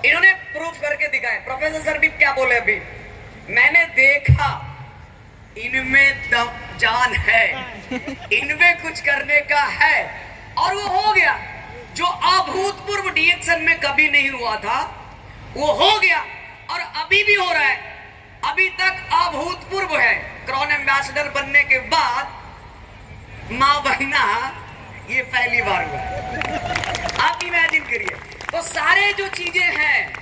इन्होंने प्रूफ करके दिखाए। प्रोफेसर सर भी क्या बोले अभी, मैंने देखा इनमें दम जान है, इनमें कुछ करने का है, और वो हो गया। जो अभूतपूर्व डीएक्शन में कभी नहीं हुआ था वो हो गया, और अभी भी हो रहा है। अभी तक अभूतपूर्व है। क्रॉन एम्बेसडर बनने के बाद मां बनना ये पहली बार हुआ। आप इमेजिन करिए। तो सारे जो चीजें हैं,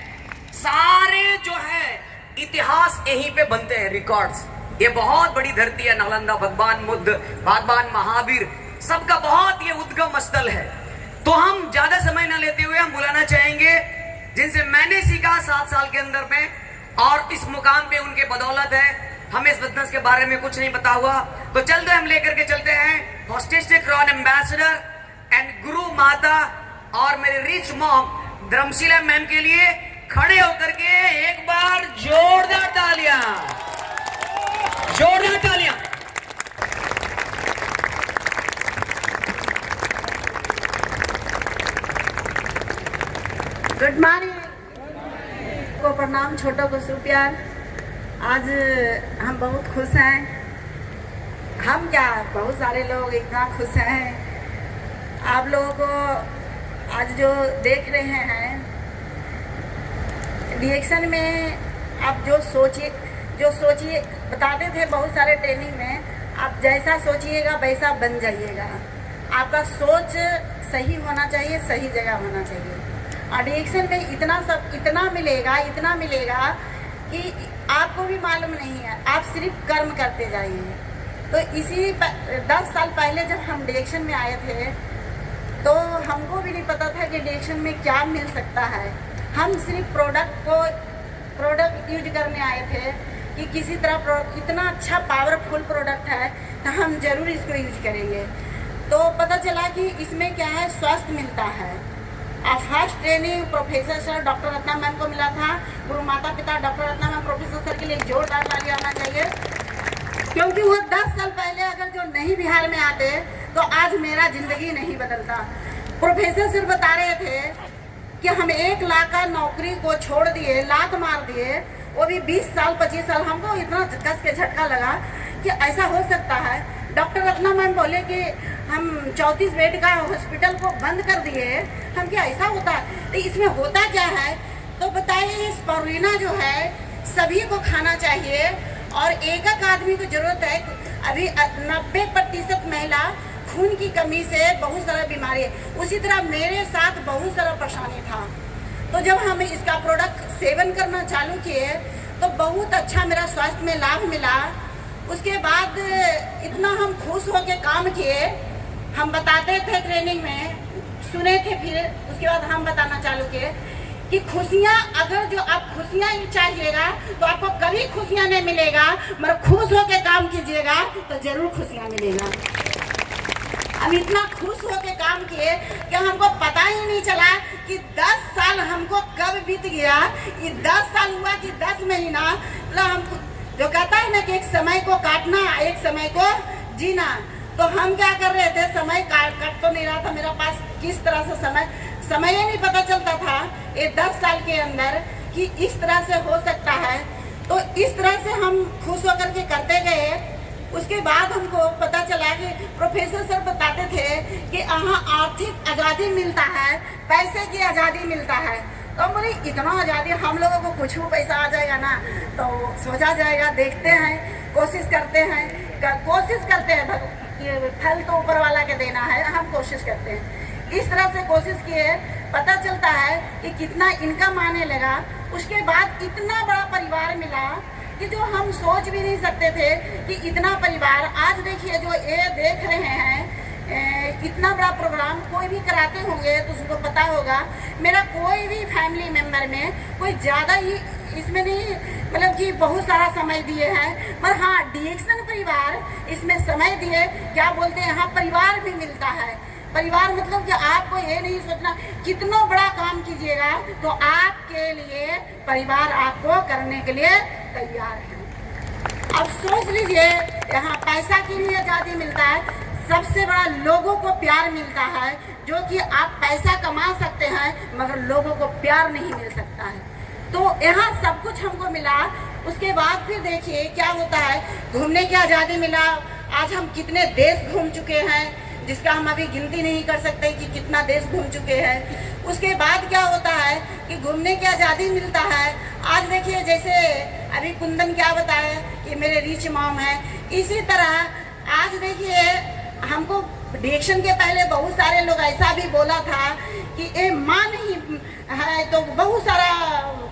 सारे जो है इतिहास यहीं पे बनते हैं, रिकॉर्ड्स। ये बहुत बड़ी धरती है, नालंदा, भगवान बुद्ध, भगवान महावीर, सबका बहुत ये उद्गम स्थल है। तो हम ज्यादा समय न लेते हुए हम बुलाना चाहेंगे जिनसे मैंने सीखा 7 साल के अंदर में, और इस मुकाम पे उनके बदौलत है। हमें इस बिजनेस के बारे में कुछ नहीं पता हुआ, तो चलते हम लेकर के चलते हैं हॉस्टिस्टिक क्रॉन एम्बेसडर एंड गुरु माता और मेरे रिच मॉम धर्मशिला मैम के लिए खड़े होकर के एक बार जोरदार तालियां, जोरदार तालियां। गुड मॉर्निंग को प्रणाम, छोटों को सुप्यार। आज हम बहुत खुश हैं। हम क्या, बहुत सारे लोग इतना खुश हैं। आप लोगों को आज जो देख रहे हैं रिएक्शन में, आप जो सोचिए बताते थे बहुत सारे ट्रेनिंग में, आप जैसा सोचिएगा वैसा बन जाइएगा। आपका सोच सही होना चाहिए, सही जगह होना चाहिए। और रिएक्शन में इतना मिलेगा कि आपको भी मालूम नहीं है, आप सिर्फ कर्म करते जाइए। तो इसी 10 साल पहले जब हम रिएक्शन में आए थे तो हमको भी नहीं पता था कि रिएक्शन में क्या मिल सकता है। हम सिर्फ प्रोडक्ट यूज करने आए थे कि किसी तरह इतना अच्छा पावरफुल प्रोडक्ट है तो हम जरूर इसको यूज करेंगे। तो पता चला कि इसमें क्या है, स्वास्थ्य मिलता है। First training professor sir doctor Ratna ma'am को मिला था। गुरु माता पिता doctor Ratna ma'am professor sir के लिए जोरदार ताली आना चाहिए, क्योंकि वो 10 साल पहले अगर जो नहीं बिहार में आते तो आज मेरा जिंदगी नहीं बदलता। प्रोफेसर सर बता रहे थे कि हम 1 लाख का नौकरी को छोड़ दिए, लात मार दिए, वो भी 20 साल 25 साल। हमको इतना कस के झटका लगा कि ऐसा हो सकता है। डॉक्टर रत्ना मैम बोले कि हम 34 बेड का हॉस्पिटल को बंद कर दिए, हम क्या ऐसा होता है? तो इसमें होता क्या है? तो बताइए, स्पारुलिना जो है सभी को खाना चाहिए, और एक आदमी को जरूरत है। अभी 90% महिला खून की कमी से बहुत सारा बीमारी है। उसी तरह मेरे साथ बहुत सारा परेशानी था। तो जब हम इसका प्रोडक्ट सेवन करना चालू किए तो बहुत अच्छा मेरा स्वास्थ्य में लाभ मिला। उसके बाद इतना हम खुश होकर काम किए। हम बताते थे ट्रेनिंग में, सुने थे, फिर उसके बाद हम बताना चालू किए कि खुशियाँ, अगर जो आप खुशियाँ चाहिएगा तो आपको कभी खुशियाँ नहीं मिलेगा, मगर खुश होकर काम कीजिएगा तो जरूर खुशियाँ मिलेगा। हम इतना खुश होकर काम किए कि हमको पता ही नहीं चला कि 10 साल हमको कब बीत गया। ये 10 साल हुआ कि 10 महीना। मतलब हमको जो कहता है ना कि एक समय को काटना, एक समय को जीना। तो हम क्या कर रहे थे, समय काट तो नहीं रहा था मेरा पास। किस तरह से समय ही नहीं पता चलता था ये 10 साल के अंदर कि इस तरह से हो सकता है। तो इस तरह से हम खुश होकर के करते गए। उसके बाद हमको पता चला कि प्रोफेसर सर बताते थे कि यहाँ आर्थिक आज़ादी मिलता है, पैसे की आज़ादी मिलता है। तो बोले इतना आज़ादी, हम लोगों को कुछ भी पैसा आ जाएगा ना तो सोचा जाएगा। देखते हैं, कोशिश करते हैं। फल तो ऊपर वाला के देना है, हम कोशिश करते हैं। इस तरह से कोशिश किए, पता चलता है कि कितना इनकम आने लगा। उसके बाद इतना बड़ा परिवार मिला कि जो हम सोच भी नहीं सकते थे कि इतना परिवार। आज देखिए, जो ये देख रहे हैं, इतना बड़ा प्रोग्राम कोई भी कराते होंगे तो उसको पता होगा। मेरा कोई भी फैमिली मेंबर में कोई ज़्यादा ही इसमें नहीं, मतलब कि बहुत सारा समय दिए हैं, पर हाँ डिएक्शन परिवार इसमें समय दिए। क्या बोलते हैं, यहाँ परिवार भी मिलता है। परिवार मतलब कि आपको ये नहीं सोचना कितना बड़ा काम कीजिएगा तो आपके लिए परिवार आपको करने के लिए तैयार है। अब सोच लीजिए, यहाँ पैसा के लिए आज़ादी मिलता है, सबसे बड़ा लोगों को प्यार मिलता है। जो कि आप पैसा कमा सकते हैं मगर लोगों को प्यार नहीं मिल सकता है। तो यहाँ सब कुछ हमको मिला, उसके बाद फिर देखिए क्या होता है, घूमने की आज़ादी मिला। आज हम कितने देश घूम चुके हैं जिसका हम अभी गिनती नहीं कर सकते कि कितना देश घूम चुके हैं। उसके बाद क्या होता है कि घूमने की आज़ादी मिलता है। आज देखिए जैसे अभी कुंदन क्या बताया कि मेरे रिच मॉम है, इसी तरह आज देखिए हमको डिएक्शन के पहले बहुत सारे लोग ऐसा भी बोला था कि ये माँ नहीं है, तो बहुत सारा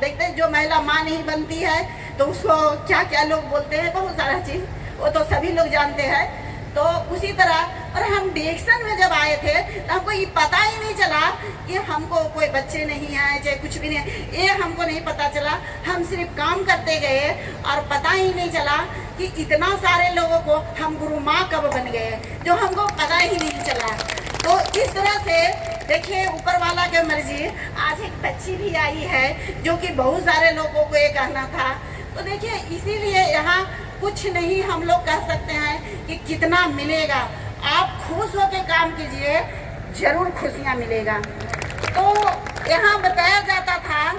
देखते हैं जो महिला माँ नहीं बनती है तो उसको क्या क्या लोग बोलते हैं, बहुत सारा चीज़ वो तो सभी लोग जानते हैं। तो उसी तरह और हम डिएक्शन में जब आए थे तो हमको ये पता ही नहीं चला कि हमको कोई बच्चे नहीं हैं चाहे कुछ भी नहीं, ये हमको नहीं पता चला। हम सिर्फ काम करते गए और पता ही नहीं चला कि इतना सारे लोगों को हम गुरु माँ कब बन गए, जो हमको पता ही नहीं चला। तो इस तरह से देखिए ऊपर वाला की मर्जी। आज एक बच्ची भी आई है जो कि बहुत सारे लोगों को ये कहना था। तो देखिए इसीलिए यहाँ कुछ नहीं हम लोग कह सकते हैं कि कितना मिलेगा। आप खुश होकर काम कीजिए, जरूर खुशियाँ मिलेगा। तो यहाँ बताया जाता था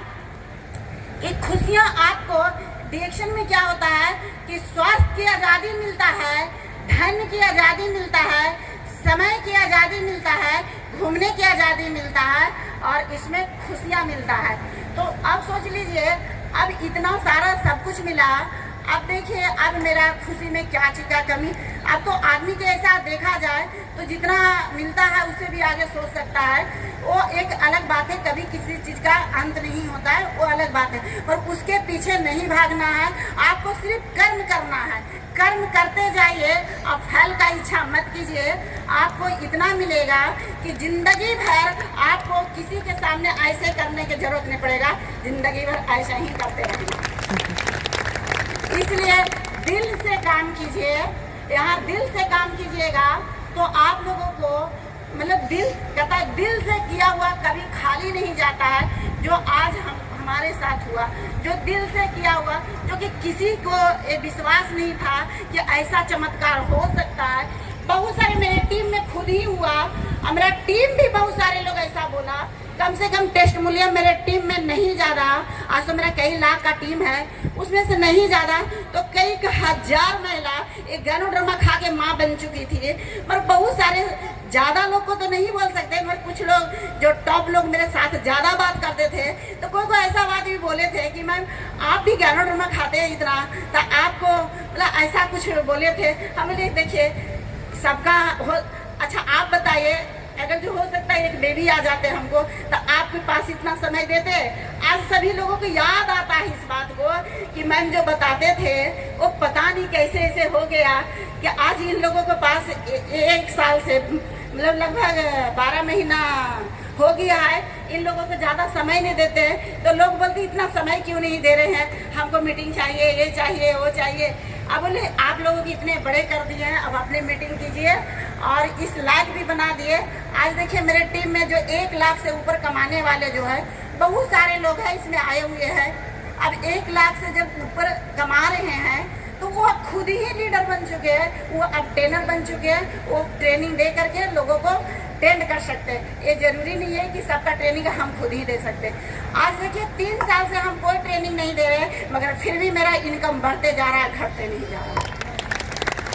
कि खुशियाँ आपको डिएक्शन में क्या होता है कि स्वास्थ्य की आज़ादी मिलता है, धन की आज़ादी मिलता है, समय की आज़ादी मिलता है, घूमने की आज़ादी मिलता है और इसमें खुशियाँ मिलता है। तो अब सोच लीजिए अब इतना सारा सब कुछ मिला, अब देखिए अब मेरा खुशी में क्या चीज़ का कमी। अब तो आदमी के ऐसा देखा जाए तो जितना मिलता है उससे भी आगे सोच सकता है, वो एक अलग बात है। कभी किसी चीज़ का अंत नहीं होता है, वो अलग बात है, पर उसके पीछे नहीं भागना है। आपको सिर्फ कर्म करना है, कर्म करते जाइए और फल का इच्छा मत कीजिए। आपको इतना मिलेगा कि जिंदगी भर आपको किसी के सामने ऐसे करने की जरूरत नहीं पड़ेगा, जिंदगी भर ऐसा ही करते रहेंगे। इसलिए दिल से काम कीजिए, यहाँ दिल से काम कीजिएगा तो आप लोगों को मतलब दिल कहता है दिल से किया हुआ कभी खाली नहीं जाता है। जो आज हमारे साथ हुआ, जो दिल से किया हुआ, जो कि किसी को ये विश्वास नहीं था कि ऐसा चमत्कार हो सकता है। बहुत सारे मेरे टीम में खुद ही हुआ और मेरा टीम भी बहुत सारे लोग ऐसा बोला। कम से कम टेस्ट मूल्य मेरे टीम में नहीं ज़्यादा, आज तो मेरा कई लाख का टीम है, उसमें से नहीं ज़्यादा तो कई हजार महिला एक गैनोड्रामा खा के माँ बन चुकी थी। पर बहुत सारे ज़्यादा लोग को तो नहीं बोल सकते, मगर कुछ लोग जो टॉप लोग मेरे साथ ज़्यादा बात करते थे तो कोई ऐसा बात भी बोले थे कि मैम आप भी गैनोड्रामा खाते हैं इतना, तो आपको मतलब ऐसा कुछ बोले थे। हमें देखिए सबका हो, अच्छा आप बताइए अगर जो हो सकता है एक बेबी आ जाते हमको तो आपके पास इतना समय देते। आज सभी लोगों को याद आता है इस बात को कि मैम जो बताते थे वो पता नहीं कैसे ऐसे हो गया कि आज इन लोगों के पास एक साल से मतलब लगभग 12 महीना हो गया है, इन लोगों को ज़्यादा समय नहीं देते हैं। तो लोग बोलते इतना समय क्यों नहीं दे रहे हैं, हमको मीटिंग चाहिए, ये चाहिए, वो चाहिए। अब बोले आप लोगों को इतने बड़े कर दिए हैं, अब अपने मीटिंग कीजिए और इस लायक भी बना दिए। आज देखिए मेरे टीम में जो 1 लाख से ऊपर कमाने वाले जो है बहुत सारे लोग हैं इसमें आए हुए हैं। अब 1 लाख से जब ऊपर कमा रहे हैं तो वो अब खुद ही लीडर बन चुके हैं, वो अब ट्रेनर बन चुके हैं, वो ट्रेनिंग दे करके लोगों को ट्रेंड कर सकते हैं। ये जरूरी नहीं है कि सबका ट्रेनिंग हम खुद ही दे सकते। आज देखिए 3 साल से हम कोई ट्रेनिंग नहीं दे रहे मगर फिर भी मेरा इनकम बढ़ते जा रहा है, घटते नहीं जा रहा।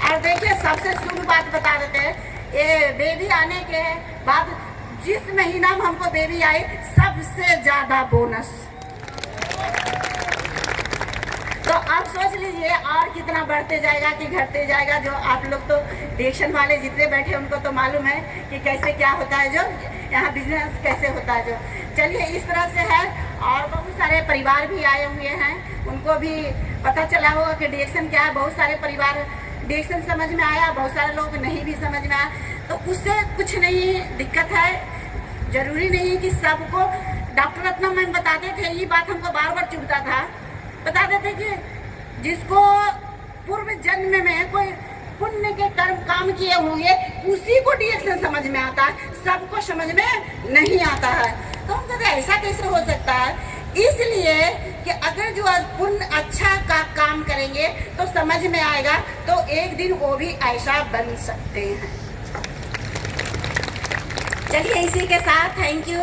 और देखिए सबसे शुभ बात बता देते हैं, ये बेबी आने के बाद जिस महीना में हमको बेबी आई सबसे ज्यादा बोनस। तो आप सोच लीजिए और कितना बढ़ते जाएगा कि घटते जाएगा। जो आप लोग तो डिएक्शन वाले जितने बैठे उनको तो मालूम है कि कैसे क्या होता है, जो यहाँ बिजनेस कैसे होता है। जो चलिए इस तरह से है और बहुत सारे परिवार भी आए हुए हैं, उनको भी पता चला होगा कि डिएक्शन क्या है। बहुत सारे परिवार डिएक्शन समझ में आया, बहुत सारे लोग नहीं भी समझ में आया, तो उससे कुछ नहीं दिक्कत है। जरूरी नहीं कि सबको डॉक्टर रत्ना मैम बताते थे, ये बात हमको बार बार चुभता था, बता देते कि जिसको पूर्व जन्म में कोई पुण्य के कर्म काम किए होंगे उसी को डिएक्शन समझ में आता है, सबको समझ में नहीं आता है। तो हम कहते हैं ऐसा कैसे हो सकता है, इसलिए कि अगर जो पुण्य अच्छा का काम करेंगे तो समझ में आएगा, तो एक दिन वो भी ऐसा बन सकते हैं। चलिए इसी के साथ थैंक यू।